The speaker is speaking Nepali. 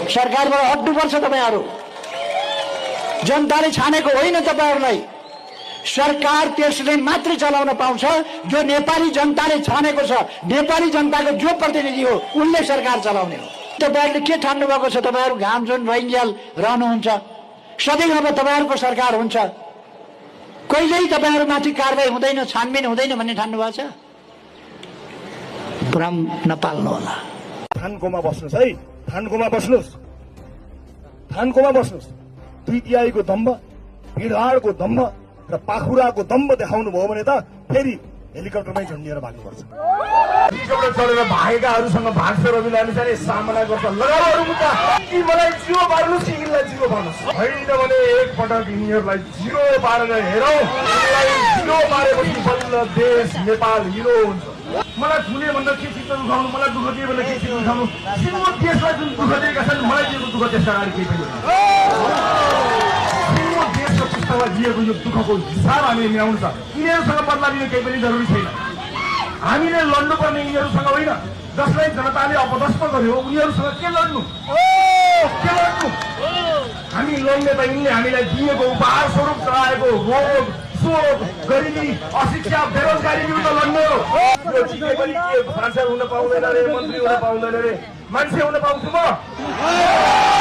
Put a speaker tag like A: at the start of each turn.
A: सरकारबाट हट्नुपर्छ तपाईहरु। जनताले छानेको होइन तपाईहरुलाई। सरकार त्यसले मात्रै चलाउन पाउँछ जो नेपाली जनताले छानेको छ। नेपाली जनताको जो प्रतिनिधि हो उनले सरकार चलाउने हो। तपाईहरुले के ठान्नु भएको छ? तपाईहरु घाम जुन रहिन्जेल रहनुहुन्छ, सधैँ अब तपाईहरुको सरकार हुन्छ, कहिल्यै तपाईहरुमाथि कारबाही हुँदैन, छानबिन हुँदैन भन्ने ठान्नु भएको छ? भ्रम नपाल्नु होला।
B: थानकोमा बस्नुस् है, थानकोमा बस्नुस्, थानकोमा बस्नुस्। दुई तिहाईको दम्ब, भिडभाडको दम्ब र पाखुराको दम्ब देखाउनु भयो भने त फेरि हेलिकप्टरमै झन्डिएर भाग्नुपर्छ। हेलिकप्टर चढेर भागेकाहरूसँग भाग्छ रवि लामिछाने सामना गर्छ। लगाउहरू मुद्दा कि मलाई जिरो पार्नुहोस् कि यिनलाई जिरो पार्नुहोस्। होइन भने एकपटक यिनीहरूलाई जिरो पारेर हेरौँ। जिरो पारेपछि बल्ल देश नेपाल हिरो हुन्छ। मलाई ठुले भन्दा के चित्त दुखाउनु, मलाई दुःख दिए भन्दा के चित्त दुखाउनु। सिङ्गो देशलाई जुन दुःख दिएका छन् मलाई दिएको दुःख त्यसका अगाडि केही पनि सिङ्गो देशको पुस्तामा दिएको यो दुःखको हिसाब हामीले मिलाउनु छ। यिनीहरूसँग बदला लिनु केही पनि जरुरी छैन। हामीले लड्नुपर्ने यिनीहरूसँग होइन, जसलाई जनताले अपदस्थ गर्यो उनीहरूसँग के लड्नु, के लड्नु? हामी लड्ने त यिनले हामीलाई दिएको उपहार स्वरूप चलाएको रोग, शोक, गरिबी, अशिक्षा, बेरोजगारी विरुद्ध लड्ने हो। यो जिते पनि के सांसद हुन पाउँदैन रे, मन्त्री हुन पाउँदैन रे, मान्छे हुन पाउँछु म?